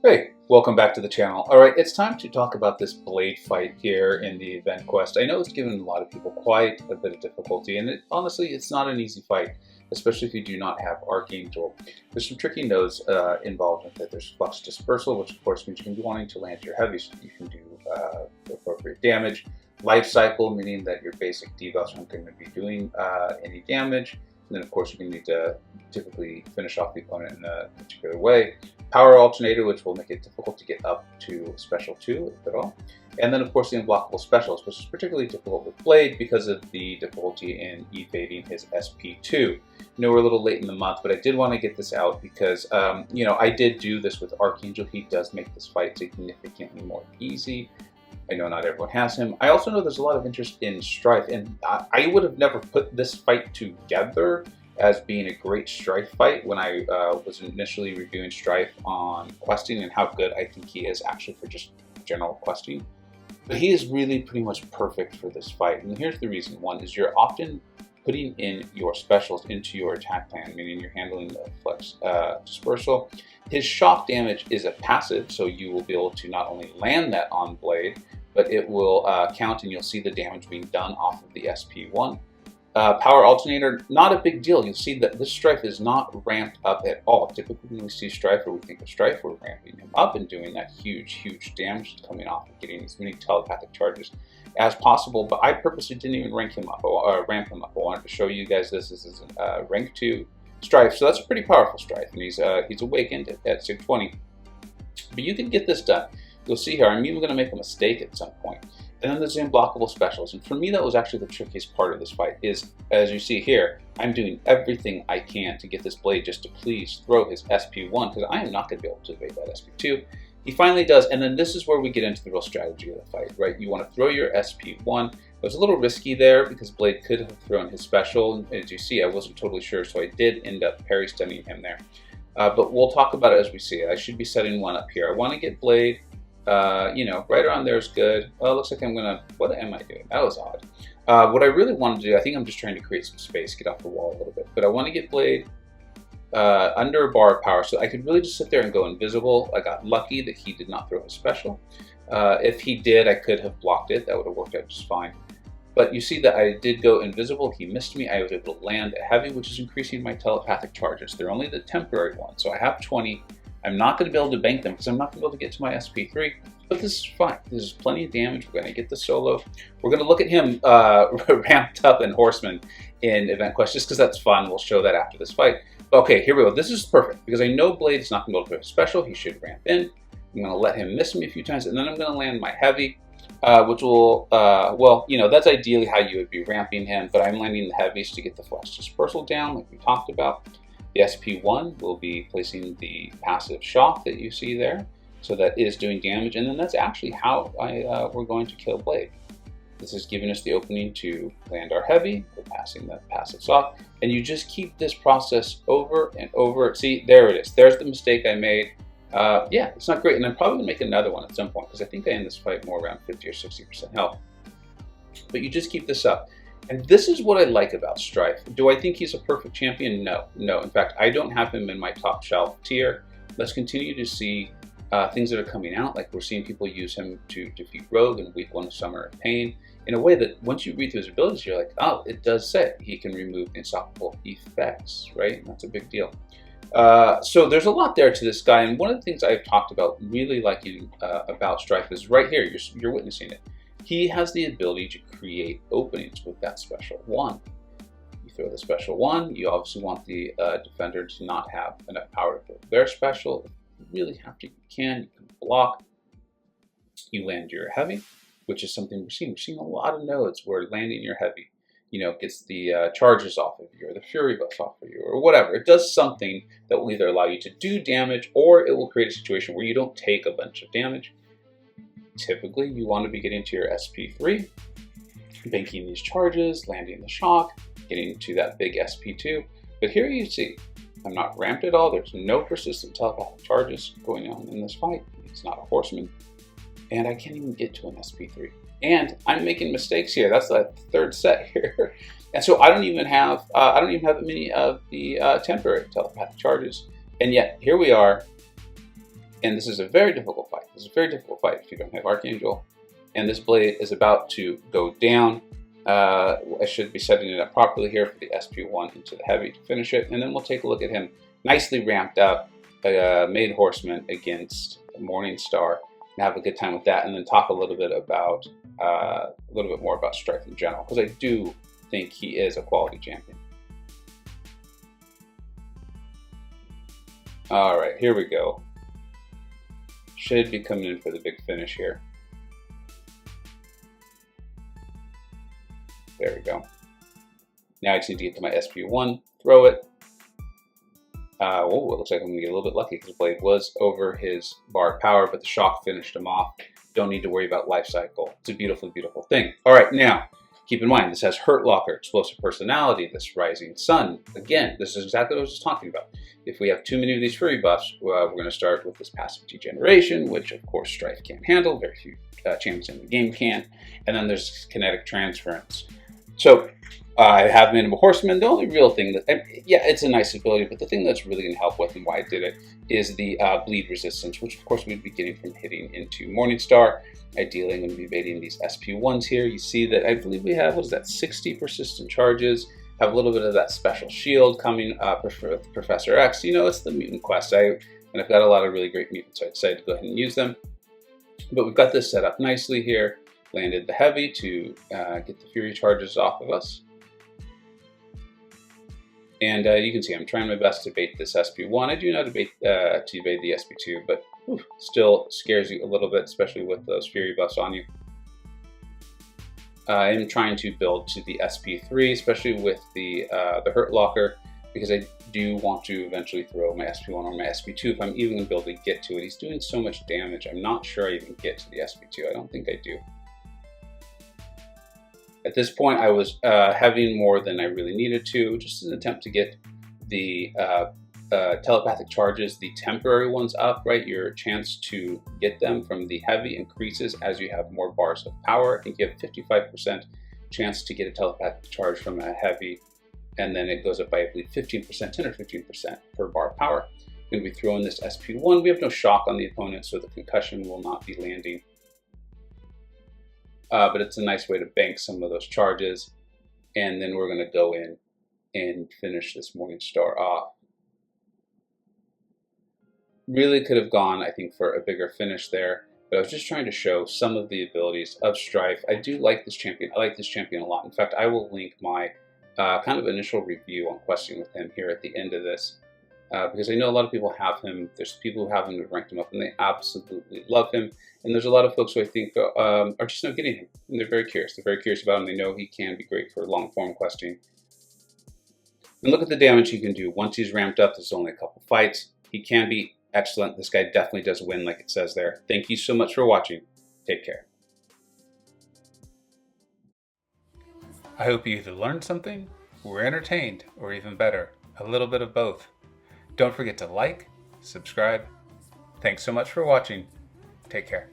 Hey, welcome back to the channel. Alright, it's time to talk about this blade fight here in the event quest. I know it's given a lot of people quite a bit of difficulty, and honestly, it's not an easy fight, especially if you do not have Archangel. There's some tricky nodes involved with it. There's Flux Dispersal, which of course means you can be wanting to land your heavy so that you can do appropriate damage. Life Cycle, meaning that your basic debuffs aren't going to be doing any damage. And then of course you're going to need to typically finish off the opponent in a particular way. Power Alternator, which will make it difficult to get up to Special 2, if at all. And then, of course, the Unblockable Specials, which is particularly difficult with Blade because of the difficulty in evading his SP2. I know we're a little late in the month, but I did want to get this out because, I did do this with Archangel. He does make this fight significantly more easy. I know not everyone has him. I also know there's a lot of interest in Strife, and I would have never put this fight together as being a great Strife fight when I was initially reviewing Strife on questing and how good I think he is actually for just general questing. But he is really pretty much perfect for this fight, and here's the reason. One is you're often putting in your specials into your attack plan, meaning you're handling the Flux Dispersal. His shock damage is a passive, so you will be able to not only land that on Blade, but it will count and you'll see the damage being done off of the SP1. Power Alternator, not a big deal. You'll see that this Strife is not ramped up at all. Typically when we see Strife or we think of Strife, we're ramping him up and doing that huge damage coming off and getting as many telepathic charges as possible. But I purposely didn't even rank him up or ramp him up. I wanted to show you guys this. This is a rank 2 Strife, so that's a pretty powerful Strife, and he's awakened at 620. But you can get this done. You'll see here, I'm even going to make a mistake at some point. And then there's the Unblockable Specials, and for me that was actually the trickiest part of this fight, is, as you see here, I'm doing everything I can to get this Blade just to please throw his SP1, because I am not going to be able to evade that SP2. He finally does, and then this is where we get into the real strategy of the fight, right? You want to throw your SP1. It was a little risky there, because Blade could have thrown his special, and as you see, I wasn't totally sure, so I did end up parry stunning him there. But we'll talk about it as we see it. I should be setting one up here. I want to get Blade, right around there is good. Well, it looks like I'm gonna, what am I doing? That was odd. What I really want to do, I think I'm just trying to create some space, get off the wall a little bit, but I want to get Blade under a bar of power, so I could really just sit there and go invisible. I got lucky that he did not throw his special. If he did, I could have blocked it. That would have worked out just fine. But you see that I did go invisible. He missed me. I was able to land a heavy, which is increasing my telepathic charges. They're only the temporary ones, so I have 20. I'm not going to be able to bank them because I'm not going to be able to get to my SP3, but this is fine. This is plenty of damage. We're going to get the solo. We're going to look at him ramped up in Horseman in Event Quest just because that's fun. We'll show that after this fight. Okay, here we go. This is perfect because I know Blade is not going to be able to do a special. He should ramp in. I'm going to let him miss me a few times, and then I'm going to land my heavy, which will, that's ideally how you would be ramping him, but I'm landing the heavies to get the Flux Dispersal down like we talked about. The SP1 will be placing the passive shock that you see there, so that is doing damage, and then that's actually how we're going to kill Blade. This is giving us the opening to land our heavy, we're passing the passive shock, and you just keep this process over and over. See, there it is. There's the mistake I made. Yeah, it's not great, and I'm probably going to make another one at some point, because I think I end this fight more around 50 or 60% health. But you just keep this up. And this is what I like about Strife. Do I think he's a perfect champion? No. In fact, I don't have him in my top shelf tier. Let's continue to see things that are coming out, like we're seeing people use him to defeat Rogue in Week 1 of Summer of Pain, in a way that once you read through his abilities, you're like, oh, it does say he can remove unstoppable effects, right? That's a big deal. So there's a lot there to this guy, and one of the things I've talked about really liking about Strife is right here, you're witnessing it. He has the ability to create openings with that special one. You throw the special one, you obviously want the defender to not have enough power to throw their special. If you really have to, you can block. You land your heavy, which is something we're seeing. We're seeing a lot of nodes where landing your heavy, gets the charges off of you, or the fury buff off of you, or whatever. It does something that will either allow you to do damage, or it will create a situation where you don't take a bunch of damage. Typically, you want to be getting to your SP3, banking these charges, landing the shock, getting to that big SP2. But here you see, I'm not ramped at all. There's no persistent telepathic charges going on in this fight. It's not a Horseman. And I can't even get to an SP3. And I'm making mistakes here. That's the third set here. And so I don't even have many of the temporary telepathic charges. And yet, here we are. And this is a very difficult fight. This is a very difficult fight if you don't have Archangel. And this blade is about to go down. I should be setting it up properly here for the SP1 into the heavy to finish it. And then we'll take a look at him nicely ramped up, made horseman against Morningstar, and have a good time with that. And then talk a little bit about, a little bit more about Strife in general, because I do think he is a quality champion. All right, here we go. Should be coming in for the big finish here. There we go. Now I just need to get to my SP1, throw it. Oh, it looks like I'm going to get a little bit lucky because the blade was over his bar power, but the shock finished him off. Don't need to worry about life cycle. It's a beautiful, beautiful thing. All right, now, keep in mind, this has Hurt Locker, Explosive Personality, this Rising Sun. Again, this is exactly what I was just talking about. If we have too many of these Fury buffs, we're going to start with this Passive Degeneration, which of course Strife can't handle. Very few champions in the game can. And then there's Kinetic Transference. So I have Minimal Horseman. The only real thing that, yeah, it's a nice ability, but the thing that's really going to help with and why I did it is the bleed resistance, which of course we'd be getting from hitting into Morningstar. Ideally, I'm going to be baiting these SP1s here. You see that I believe we have, what is that, 60 persistent charges. Have a little bit of that special shield coming up with Professor X. You know, it's the mutant quest. And I've got a lot of really great mutants, so I decided to go ahead and use them. But we've got this set up nicely here. Landed the heavy to get the Fury charges off of us. And you can see I'm trying my best to bait this SP1. I do know how to bait the SP2, but still scares you a little bit, especially with those Fury buffs on you. I'm trying to build to the SP3, especially with the Hurt Locker, because I do want to eventually throw my SP1 or my SP2 if I'm even going to be able to get to it. He's doing so much damage, I'm not sure I even get to the SP2. I don't think I do. At this point, I was having more than I really needed to, just in an attempt to get the telepathic charges, the temporary ones up, right? Your chance to get them from the heavy increases as you have more bars of power. I think you have 55% chance to get a telepathic charge from a heavy, and then it goes up by, I believe, 15%, 10 or 15% per bar of power. I'm going to be throwing this SP1. We have no shock on the opponent, so the concussion will not be landing. But it's a nice way to bank some of those charges. And then we're going to go in and finish this Morningstar off. Really could have gone, I think, for a bigger finish there. But I was just trying to show some of the abilities of Strife. I do like this champion. I like this champion a lot. In fact, I will link my kind of initial review on questing with him here at the end of this. Because I know a lot of people have him. There's people who have him who've ranked him up and they absolutely love him. And there's a lot of folks who I think are just not getting him. And they're very curious. They're very curious about him. They know he can be great for long form questing. And look at the damage he can do. Once he's ramped up, there's only a couple fights. He can be excellent. This guy definitely does win like it says there. Thank you so much for watching. Take care. I hope you either learned something, were entertained, or even better, a little bit of both. Don't forget to like, subscribe. Thanks so much for watching. Take care.